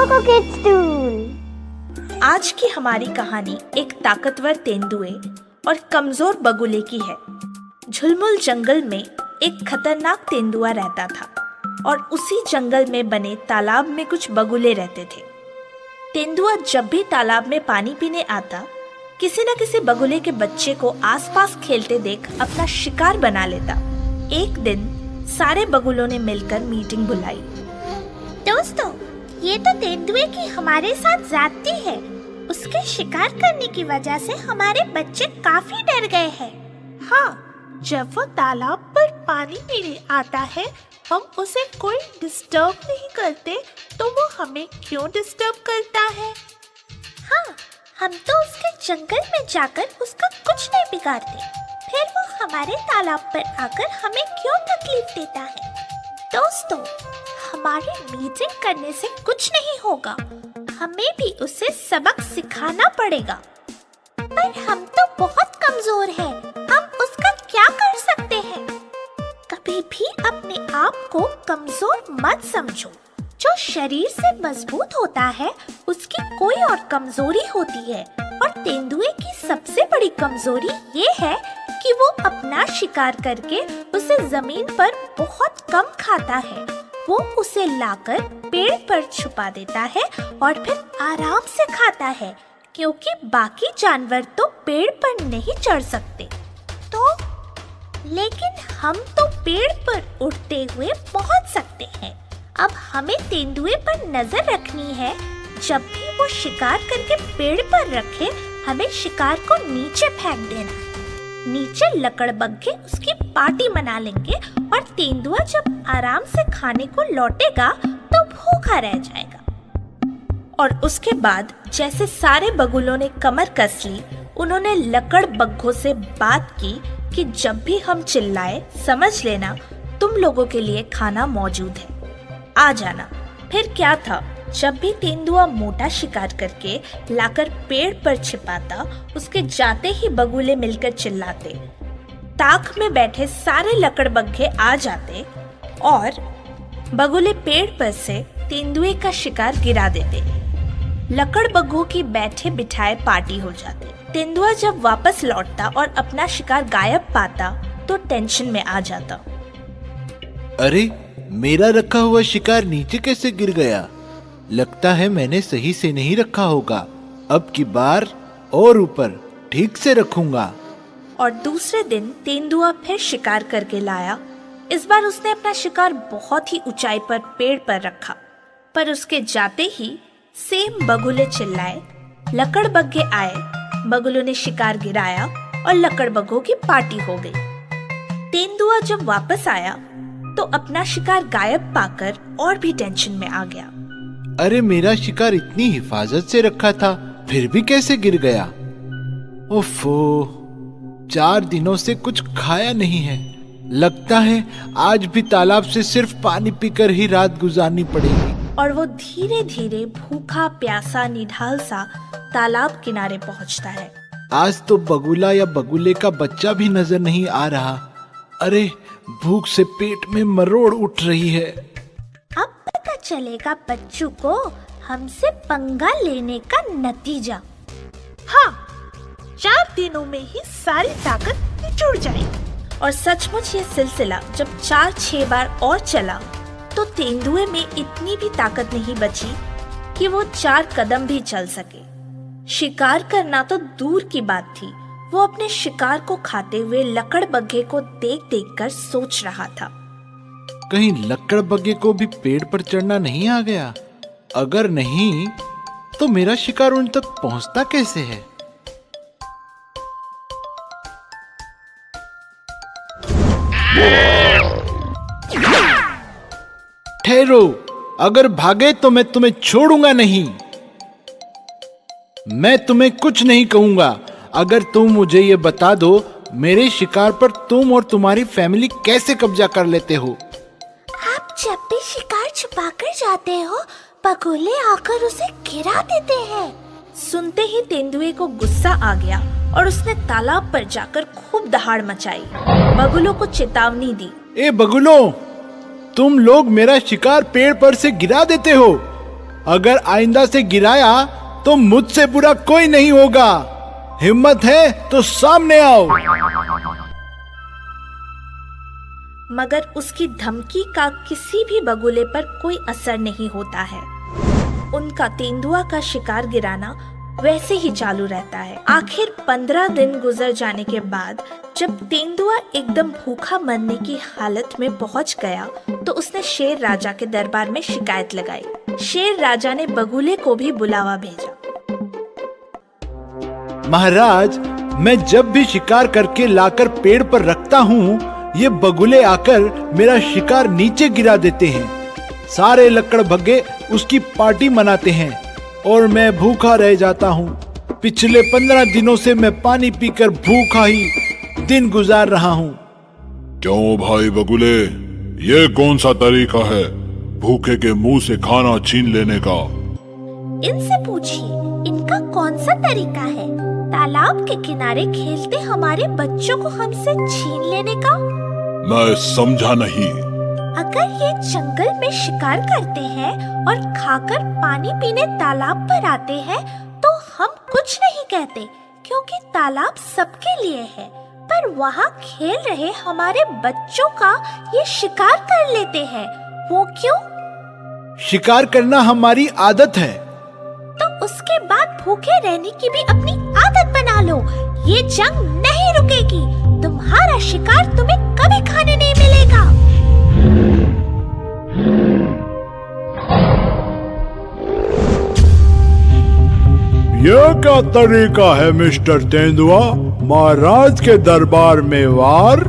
Cocoa kids tool. आज की हमारी कहानी एक ताकतवर तेंदुए और कमजोर बगुले की है। झुलमुल जंगल में एक खतरनाक तेंदुआ रहता था और उसी जंगल में बने तालाब में कुछ बगुले रहते थे। तेंदुआ जब भी तालाब में पानी पीने आता, किसी न किसी बगुले के बच्चे को आसपास खेलते देख अपना शिकार बना लेता। एक दिन सारे बगुलों ने मिलकर मीटिंग बुलाई। दोस्तों, ये तो तेंदुए की हमारे साथ ज्यादती है। उसके शिकार करने की वजह से हमारे बच्चे काफी डर गए हैं। हाँ, जब वो तालाब पर पानी पीने आता है, हम उसे कोई डिस्टर्ब नहीं करते, तो वो हमें क्यों डिस्टर्ब करता है? हाँ, हम तो उसके जंगल में जाकर उसका कुछ नहीं बिगाड़ते, फिर वो हमारे तालाब पर आकर हमें क्यों तकलीफ देता है? दोस्तों, हमारी मीटिंग करने से कुछ नहीं होगा, हमें भी उसे सबक सिखाना पड़ेगा। पर हम तो बहुत कमजोर हैं, हम उसका क्या कर सकते हैं? कभी भी अपने आप को कमजोर मत समझो। जो शरीर से मजबूत होता है, उसकी कोई और कमजोरी होती है, और तेंदुए की सबसे बड़ी कमजोरी ये है कि वो अपना शिकार करके उसे जमीन पर बहुत कम खाता है। वो उसे लाकर पेड़ पर छुपा देता है और फिर आराम से खाता है, क्योंकि बाकी जानवर तो पेड़ पर नहीं चढ़ सकते। तो लेकिन हम तो पेड़ पर उड़ते हुए पहुंच सकते हैं। अब हमें तेंदुए पर नजर रखनी है। जब भी वो शिकार करके पेड़ पर रखे, हमें शिकार को नीचे फेंक देना है। नीचे लकड़बग्घे उसकी पार्टी मना लेंगे, और तेंदुआ जब आराम से खाने को लौटेगा तो भूखा रह जाएगा। और उसके बाद जैसे सारे बगुलों ने कमर कस ली, उन्होंने लकड़बग्घों से बात की कि जब भी हम चिल्लाए, समझ लेना तुम लोगों के लिए खाना मौजूद है, आ जाना। फिर क्या था, जब भी तेंदुआ मोटा शिकार करके लाकर पेड़ पर छिपाता, उसके जाते ही बगुले मिलकर चिल्लाते। ताक में बैठे सारे लकड़बग्घे आ जाते और बगुले पेड़ पर से तेंदुए का शिकार गिरा देते। लकड़बग्घों की बैठे बिठाए पार्टी हो जाती। तेंदुआ जब वापस लौटता और अपना शिकार गायब पाता, तो टेंशन में आ जाता। अरे, मेरा रखा हुआ शिकार नीचे कैसे गिर गया? लगता है मैंने सही से नहीं रखा होगा। अब की बार और ऊपर ठीक से रखूंगा। और दूसरे दिन तेंदुआ फिर शिकार करके लाया। इस बार उसने अपना शिकार बहुत ही ऊंचाई पर पेड़ पर रखा, पर उसके जाते ही सेम बगुले चिल्लाए, लकड़बग्घे आए, बगुलों ने शिकार गिराया और लकड़बग्घों की पार्टी हो गई। तेंदुआ जब वापस आया तो अपना शिकार गायब पाकर और भी टेंशन में आ गया। अरे, मेरा शिकार इतनी हिफाजत से रखा था, फिर भी कैसे गिर गया? ओफो, 4 दिनों से कुछ खाया नहीं है। लगता है आज भी तालाब से सिर्फ पानी पीकर ही रात गुजारनी पड़ेगी। और वो धीरे धीरे भूखा प्यासा निढाल सा तालाब किनारे पहुंचता है। आज तो बगुला या बगुले का बच्चा भी नजर नहीं आ रहा। अरे, भूख से पेट में मरोड़ उठ रही है। अब पता चलेगा बच्चों को हमसे पंगा लेने का नतीजा। हाँ, 4 दिनों में ही सारी ताकत निचुड़ जाएगी। और सचमुच ये सिलसिला जब 4-6 बार और चला, तो तेंदुए में इतनी भी ताकत नहीं बची कि वो 4 कदम भी चल सके। शिकार करना तो दूर की बात थी, वो अपने शिकार को खाते हुए लकड़बग्घे को देख देख कर सोच रहा था। कहीं लकड़बग्घे को भी पेड़ पर चढ़ना नहीं आ गया? अगर नहीं, तो मेरा शिकार उन तक पहुंचता कैसे है? ठहरो, अगर भागे तो मैं तुम्हें छोड़ूंगा नहीं। मैं तुम्हें कुछ नहीं कहूंगा अगर तुम मुझे ये बता दो, मेरे शिकार पर तुम और तुम्हारी फैमिली कैसे कब्जा कर लेते हो। आप जब भी शिकार छुपाकर जाते हो, बगुले आकर उसे गिरा देते हैं। सुनते ही तेंदुए को गुस्सा आ गया और उसने तालाब पर जाकर खूब दहाड़ मचाई, बगुलों को चेतावनी दी। ए बगुलों, तुम लोग मेरा शिकार पेड़ पर से गिरा देते हो। अगर आइंदा से गिराया तो मुझसे बुरा कोई नहीं होगा। हिम्मत है तो सामने आओ। मगर उसकी धमकी का किसी भी बगुले पर कोई असर नहीं होता है। उनका तेंदुआ का शिकार गिराना वैसे ही चालू रहता है। आखिर 15 दिन गुजर जाने के बाद जब तेंदुआ एकदम भूखा मरने की हालत में पहुंच गया तो उसने शेर राजा के दरबार में शिकायत लगाई। शेर राजा ने बगुले को भी बुलावा भेजा। महाराज, मैं जब भी शिकार करके लाकर पेड़ पर रखता हूँ, ये बगुले आकर मेरा शिकार नीचे गिरा देते हैं। सारे लकड़ भग्गे उसकी पार्टी मनाते हैं और मैं भूखा रह जाता हूँ। पिछले 15 दिनों से मैं पानी पीकर भूखा ही दिन गुजार रहा हूँ। क्यों भाई बगुले, ये कौन सा तरीका है भूखे के मुंह से खाना छीन लेने का? इनसे पूछिए, इनका कौन सा तरीका है तालाब के किनारे खेलते हमारे बच्चों को हमसे छीन लेने का? मैं समझा नहीं। अगर ये जंगल में शिकार करते हैं और खाकर पानी पीने तालाब पर आते हैं तो हम कुछ नहीं कहते, क्योंकि तालाब सबके लिए है। पर वहाँ खेल रहे हमारे बच्चों का ये शिकार कर लेते हैं। वो क्यों? शिकार करना हमारी आदत है। तो उसके बाद भूखे रहने की भी अपनी आदत बना लो। ये जंग नहीं रुकेगी। तुम्हारा शिकार तुम्हें कभी खाने नहीं मिलेगा। यह क्या तरीका है मिस्टर तेंदुआ, महाराज के दरबार में वार?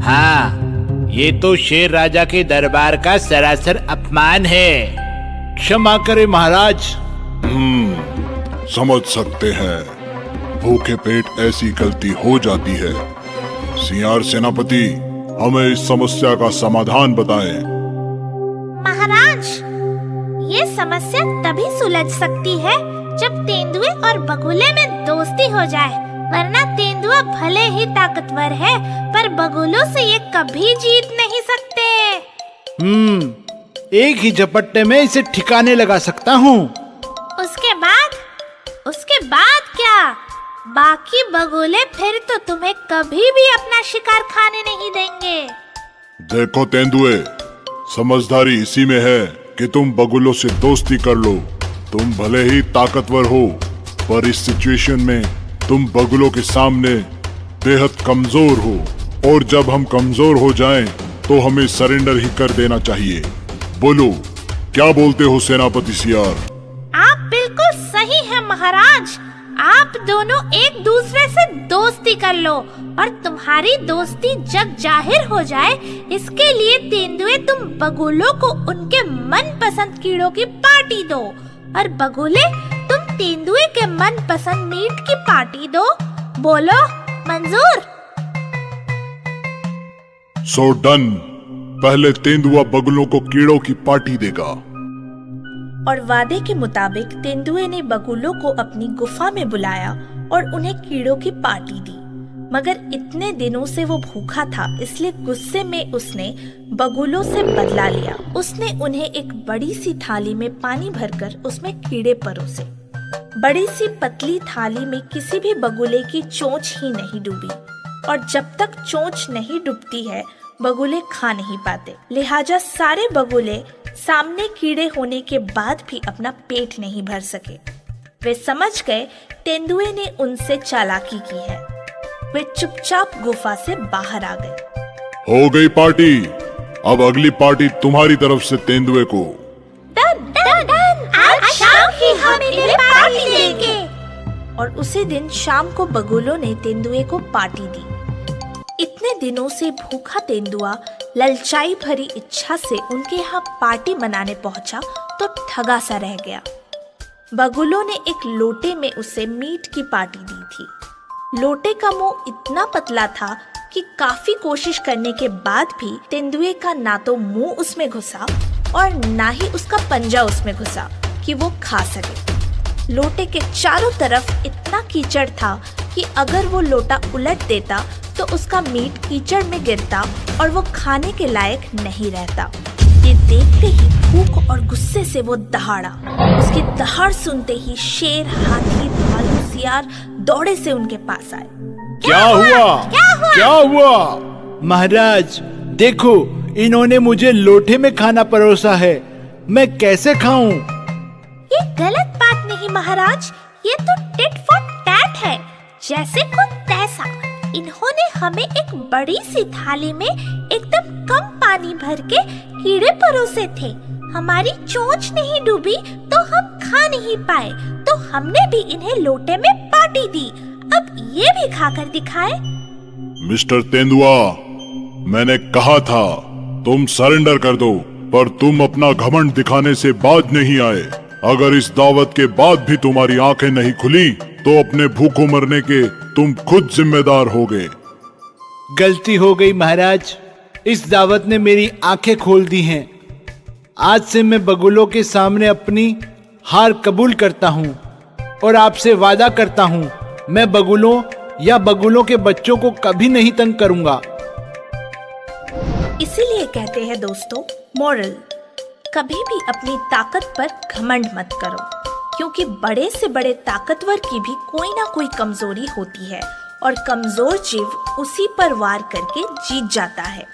हाँ, ये तो शेर राजा के दरबार का सरासर अपमान है। क्षमा करें महाराज। समझ सकते हैं, भूखे पेट ऐसी गलती हो जाती है। सियार सेनापति, हमें इस समस्या का समाधान बताएं। महाराज, ये समस्या तभी सुलझ सकती है जब तेंदुए और बगुले में दोस्ती हो जाए। वरना तेंदुआ भले ही ताकतवर है, पर बगुलों से ये कभी जीत नहीं सकते। एक ही झपट्टे में इसे ठिकाने लगा सकता हूँ। उसके बाद क्या? बाकी बगुले फिर तो तुम्हें कभी भी अपना शिकार खाने नहीं देंगे। देखो तेंदुए, समझदारी इसी में है कि तुम बगुलों से दोस्ती कर लो। तुम भले ही ताकतवर हो, पर इस सिचुएशन में तुम बगुलों के सामने बेहद कमजोर हो, और जब हम कमजोर हो जाएं, तो हमें सरेंडर ही कर देना चाहिए। बोलो, क्या बोलते हो सेनापति सियार? आप बिल्कुल सही हैं महाराज। आप दोनों एक दूसरे से दोस्ती कर लो, और तुम्हारी दोस्ती जग जाहिर हो जाए, इसके लिए तेंदुए तुम बगुलों को उनके मनपसंद कीड़ों की पार्टी दो, और बगुले तुम तेंदुए के मनपसंद मीट की पार्टी दो। बोलो, मंजूर? So done. पहले तेंदुआ बगुलों को कीड़ों की पार्टी देगा। और वादे के मुताबिक तेंदुए ने बगुलों को अपनी गुफा में बुलाया और उन्हें कीड़ों की पार्टी दी। मगर इतने दिनों से वो भूखा था, इसलिए गुस्से में उसने बगुलों से बदला लिया। उसने उन्हें एक बड़ी सी थाली में पानी भरकर उसमें कीड़े परोसे। बड़ी सी पतली थाली में किसी भी बगुले की चोंच ही नहीं डूबी, और जब तक चोंच नहीं डूबती है बगुले खा नहीं पाते। लिहाजा सारे बगुले सामने कीड़े होने के बाद भी अपना पेट नहीं भर सके। वे समझ गए तेंदुए ने उनसे चालाकी की है। वे चुपचाप गुफा से बाहर आ गए। हो गई पार्टी। अब अगली पार्टी तुम्हारी तरफ से तेंदुए को। आज शाम ही हम इन्हें पार्टी देंगे। और उसी दिन शाम को बगुलों ने तेंदुए को पार्टी दी। इतने दिनों से भूखा तेंदुआ ललचाई भरी इच्छा से उनके यहाँ पार्टी मनाने पहुंचा तो ठगा सा रह गया। बगुलों ने एक लोटे में उसे मीट की पार्टी दी थी। लोटे का मुंह इतना पतला था कि काफी कोशिश करने के बाद भी तेंदुए का ना तो मुंह उसमें घुसा और ना ही उसका पंजा उसमें घुसा कि वो खा सके। लोटे के चारों तरफ इतना कीचड़ था कि अगर वो लोटा उलट देता तो उसका मीट कीचड़ में गिरता और वो खाने के लायक नहीं रहता। ये देखते ही भूख और गुस्से से वो दहाड़ा। उसकी दहाड़ सुनते ही शेर, हाथी, भालू, सियार दौड़े से उनके पास आए। क्या हुआ? क्या हुआ? महाराज देखो, इन्होंने मुझे लोटे में खाना परोसा है, मैं कैसे खाऊं? ये गलत बात नहीं महाराज, ये तो टिट फॉर टैट है, जैसे को तैसा। इन्होंने हमें एक बड़ी सी थाली में एकदम कम पानी भर के कीड़े परोसे थे। हमारी चोंच नहीं डूबी तो हम खा नहीं पाए, तो हमने भी इन्हें लोटे में पार्टी दी। अब ये भी खाकर दिखाए। मिस्टर तेंदुआ, मैंने कहा था तुम सरेंडर कर दो, पर तुम अपना घमंड दिखाने से बाज नहीं आए। अगर इस दावत के बाद भी तुम्हारी आंखें नहीं खुली तो अपने भूखों मरने के तुम खुद जिम्मेदार होगे। गलती हो गई महाराज, इस दावत ने मेरी आंखें खोल दी हैं। आज से मैं बगुलों के सामने अपनी हार कबूल करता हूँ और आपसे वादा करता हूँ, मैं बगुलों या बगुलों के बच्चों को कभी नहीं तंग करूंगा। इसीलिए कहते हैं दोस्तों, मोरल, कभी भी अपनी ताकत पर घमंड मत करो, क्योंकि बड़े से बड़े ताकतवर की भी कोई ना कोई कमजोरी होती है और कमजोर जीव उसी पर वार करके जीत जाता है।